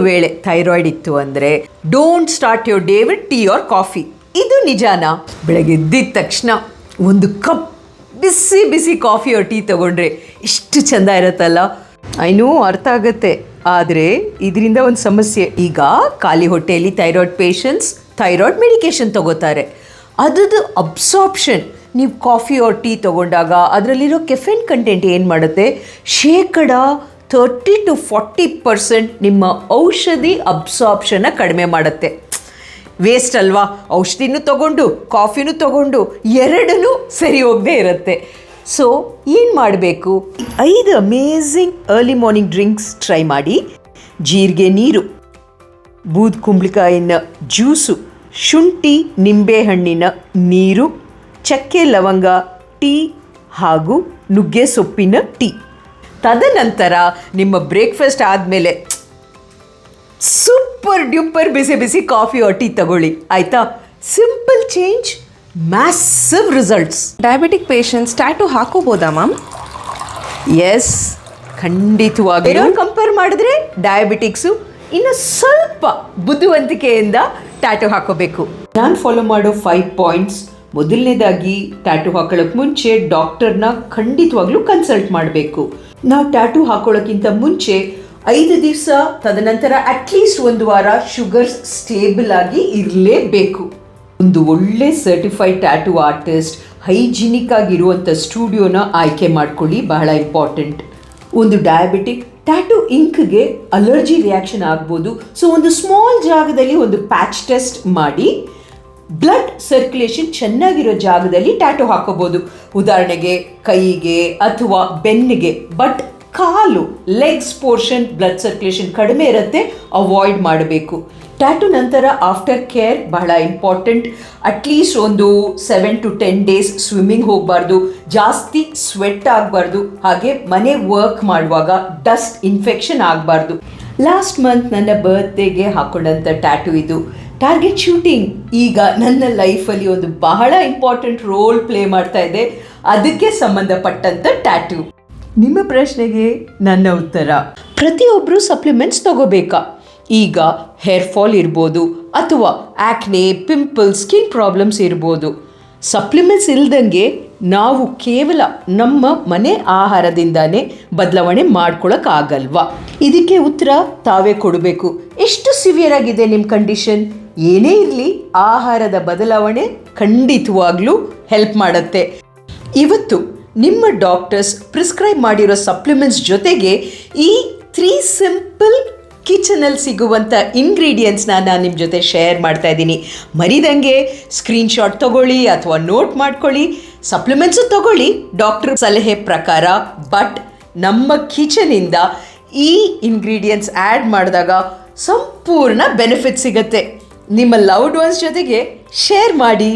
ವೇಳೆ ಥೈರಾಯ್ಡ್ ಇತ್ತು ಅಂದರೆ don't start your day with tea or coffee. ಇದು ನಿಜಾನಾ? ಬೆಳಗ್ಗೆ ಎದ್ದಿದ ತಕ್ಷಣ ಒಂದು ಕಪ್ ಬಿಸಿ ಬಿಸಿ ಕಾಫಿ ಆರ್ ಟೀ ತೊಗೊಂಡ್ರೆ ಎಷ್ಟು ಚೆಂದ ಇರುತ್ತಲ್ಲ. ಐನೂ ಅರ್ಥ ಆಗುತ್ತೆ, ಆದರೆ ಇದರಿಂದ ಒಂದು ಸಮಸ್ಯೆ. ಈಗ ಖಾಲಿ ಹೊಟ್ಟೆಯಲ್ಲಿ ಥೈರಾಯ್ಡ್ ಪೇಷಂಟ್ಸ್ ಥೈರಾಯ್ಡ್ ಮೆಡಿಕೇಶನ್ ತಗೋತಾರೆ. ಅದರದ್ದು ಅಬ್ಸಾರ್ಪ್ಷನ್ ನೀವು ಕಾಫಿ ಆರ್ ಟೀ ತೊಗೊಂಡಾಗ ಅದರಲ್ಲಿರೋ ಕೆಫೆನ್ ಕಂಟೆಂಟ್ ಏನು ಮಾಡುತ್ತೆ, 30 to 40% ನಿಮ್ಮ ಔಷಧಿ ಅಬ್ಸಾರ್ಪ್ಷನ್ನ ಕಡಿಮೆ ಮಾಡುತ್ತೆ. ವೇಸ್ಟ್ ಅಲ್ವಾ? ಔಷಧಿನೂ ತೊಗೊಂಡು ಕಾಫಿನೂ ತೊಗೊಂಡು ಎರಡೂ ಸರಿ ಹೋಗದೆ ಇರುತ್ತೆ. ಸೊ ಏನು ಮಾಡಬೇಕು? 5 amazing early morning drinks try ಮಾಡಿ. ಜೀರಿಗೆ ನೀರು, ಬೂದ್ ಕುಂಬಳಕಾಯಿನ ಜ್ಯೂಸು, ಶುಂಠಿ ನಿಂಬೆಹಣ್ಣಿನ ನೀರು, ಚಕ್ಕೆ ಲವಂಗ ಟೀ ಹಾಗೂ ನುಗ್ಗೆ ಸೊಪ್ಪಿನ ಟೀ. ತದನಂತರ ನಿಮ್ಮ ಬ್ರೇಕ್ಫಾಸ್ಟ್ ಆದಮೇಲೆ ಸೂಪರ್ ಡ್ಯೂಪರ್ ಬಿಸಿ ಬಿಸಿ ಕಾಫಿ ಆರ್ ಟೀ ತಗೊಳ್ಳಿ, ಆಯಿತಾ? Simple change, massive results. Diabetic patients tattoo ಹಾಕೋಬೋದಾ ಮ್ಯಾಮ್? ಎಸ್, ಖಂಡಿತವಾಗಿ. ಕಂಪೇರ್ ಮಾಡಿದ್ರೆ ಡಯಾಬಿಟಿಕ್ಸು ಇನ್ನು ಸ್ವಲ್ಪ ಬುದ್ಧಿವಂತಿಕೆಯಿಂದ ಟ್ಯಾಟೂ ಹಾಕೋಬೇಕು. ನಾನು ಫಾಲೋ ಮಾಡೋ 5 ಪಾಯಿಂಟ್ಸ್. ಮೊದಲನೇದಾಗಿ ಟ್ಯಾಟೂ ಹಾಕೊಳ್ಳೋಕೆ ಮುಂಚೆ ಡಾಕ್ಟರ್ನ ಖಂಡಿತವಾಗ್ಲೂ ಕನ್ಸಲ್ಟ್ ಮಾಡಬೇಕು. ನಾವು ಟ್ಯಾಟೂ ಹಾಕೊಳ್ಳೋಕ್ಕಿಂತ ಮುಂಚೆ 5 ದಿವಸ, ತದನಂತರ ಅಟ್ಲೀಸ್ಟ್ 1 ವಾರ ಶುಗರ್ಸ್ ಸ್ಟೇಬಲ್ ಆಗಿ ಇರಲೇಬೇಕು. ಒಂದು ಒಳ್ಳೆ ಸರ್ಟಿಫೈಡ್ ಟ್ಯಾಟೂ ಆರ್ಟಿಸ್ಟ್, ಹೈಜಿನಿಕ್ ಆಗಿರುವಂಥ ಸ್ಟುಡಿಯೋನ ಆಯ್ಕೆ ಮಾಡ್ಕೊಳ್ಳಿ, ಬಹಳ ಇಂಪಾರ್ಟೆಂಟ್. ಒಂದು ಡಯಾಬಿಟಿಕ್ ಟ್ಯಾಟೂ ಇಂಕ್ಗೆ ಅಲರ್ಜಿ ರಿಯಾಕ್ಷನ್ ಆಗ್ಬೋದು. ಸೊ ಒಂದು ಸ್ಮಾಲ್ ಜಾಗದಲ್ಲಿ ಒಂದು ಪ್ಯಾಚ್ ಟೆಸ್ಟ್ ಮಾಡಿ ಬ್ಲಡ್ ಸರ್ಕ್ಯುಲೇಷನ್ ಚೆನ್ನಾಗಿರೋ ಜಾಗದಲ್ಲಿ ಟ್ಯಾಟೂ ಹಾಕೋಬೋದು. ಉದಾಹರಣೆಗೆ ಕೈಗೆ ಅಥವಾ ಬೆನ್ನಿಗೆ. But call, legs portion blood circulation ಕಡಿಮೆ ಇರುತ್ತೆ, ಅವಾಯ್ಡ್ ಮಾಡಬೇಕು. ಟ್ಯಾಟೂ ನಂತರ ಆಫ್ಟರ್ ಕೇರ್ ಬಹಳ ಇಂಪಾರ್ಟೆಂಟ್. ಅಟ್ಲೀಸ್ಟ್ ಒಂದು 7 to 10 ಡೇಸ್ ಸ್ವಿಮ್ಮಿಂಗ್ ಹೋಗಬಾರ್ದು, ಜಾಸ್ತಿ ಸ್ವೆಟ್ ಆಗಬಾರ್ದು, ಹಾಗೆ ಮನೆ ವರ್ಕ್ ಮಾಡುವಾಗ ಡಸ್ಟ್ ಇನ್ಫೆಕ್ಷನ್ ಆಗಬಾರ್ದು. ಲಾಸ್ಟ್ ಮಂತ್ ನನ್ನ ಬರ್ತ್ಡೇಗೆ ಹಾಕೊಂಡಂಥ ಟ್ಯಾಟೂ ಇದು. ಟಾರ್ಗೆಟ್ ಶೂಟಿಂಗ್ ಈಗ ನನ್ನ ಲೈಫಲ್ಲಿ ಒಂದು ಬಹಳ ಇಂಪಾರ್ಟೆಂಟ್ ರೋಲ್ ಪ್ಲೇ ಮಾಡ್ತಾ ಇದೆ. ಅದಕ್ಕೆ ಸಂಬಂಧಪಟ್ಟಂಥ ಟ್ಯಾಟೂ. ನಿಮ್ಮ ಪ್ರಶ್ನೆಗೆ ನನ್ನ ಉತ್ತರ, ಪ್ರತಿಯೊಬ್ಬರು ಸಪ್ಲಿಮೆಂಟ್ಸ್ ತಗೋಬೇಕಾ? ಈಗ ಹೇರ್ ಫಾಲ್ ಇರ್ಬೋದು, ಅಥವಾ ಆಕ್ನೆ, ಪಿಂಪಲ್ಸ್, ಸ್ಕಿನ್ ಪ್ರಾಬ್ಲಮ್ಸ್ ಇರ್ಬೋದು. ಸಪ್ಲಿಮೆಂಟ್ಸ್ ಇಲ್ದಂಗೆ ನಾವು ಕೇವಲ ನಮ್ಮ ಮನೆ ಆಹಾರದಿಂದಾನೇ ಬದಲಾವಣೆ ಮಾಡ್ಕೊಳಕ್ಕಾಗಲ್ವಾ? ಇದಕ್ಕೆ ಉತ್ತರ ತಾವೇ ಕೊಡಬೇಕು. ಎಷ್ಟು ಸಿವಿಯರ್ ಆಗಿದೆ ನಿಮ್ಮ ಕಂಡೀಷನ್? ಏನೇ ಇರಲಿ, ಆಹಾರದ ಬದಲಾವಣೆ ಖಂಡಿತವಾಗ್ಲೂ ಹೆಲ್ಪ್ ಮಾಡುತ್ತೆ. ಇವತ್ತು ನಿಮ್ಮ ಡಾಕ್ಟರ್ಸ್ ಪ್ರಿಸ್ಕ್ರೈಬ್ ಮಾಡಿರೋ ಸಪ್ಲಿಮೆಂಟ್ಸ್ ಜೊತೆಗೆ ಈ 3 ಸಿಂಪಲ್ ಕಿಚನಲ್ಲಿ ಸಿಗುವಂಥ ಇಂಗ್ರೀಡಿಯೆಂಟ್ಸ್ನ ನಾನು ನಿಮ್ಮ ಜೊತೆ ಶೇರ್ ಮಾಡ್ತಾ ಇದ್ದೀನಿ. ಮರಿದಂಗೆ ಸ್ಕ್ರೀನ್ಶಾಟ್ ತೊಗೊಳ್ಳಿ ಅಥವಾ ನೋಟ್ ಮಾಡ್ಕೊಳ್ಳಿ. ಸಪ್ಲಿಮೆಂಟ್ಸು ತೊಗೊಳ್ಳಿ ಡಾಕ್ಟರ್ ಸಲಹೆ ಪ್ರಕಾರ. ಬಟ್ ನಮ್ಮ ಕಿಚನಿಂದ ಈ ಇಂಗ್ರೀಡಿಯೆಂಟ್ಸ್ ಆ್ಯಡ್ ಮಾಡಿದಾಗ ಸಂಪೂರ್ಣ ಬೆನಿಫಿಟ್ ಸಿಗುತ್ತೆ. ನಿಮ್ಮ ಲವ್ಡ್ ಒನ್ಸ್ ಜೊತೆಗೆ ಶೇರ್ ಮಾಡಿ.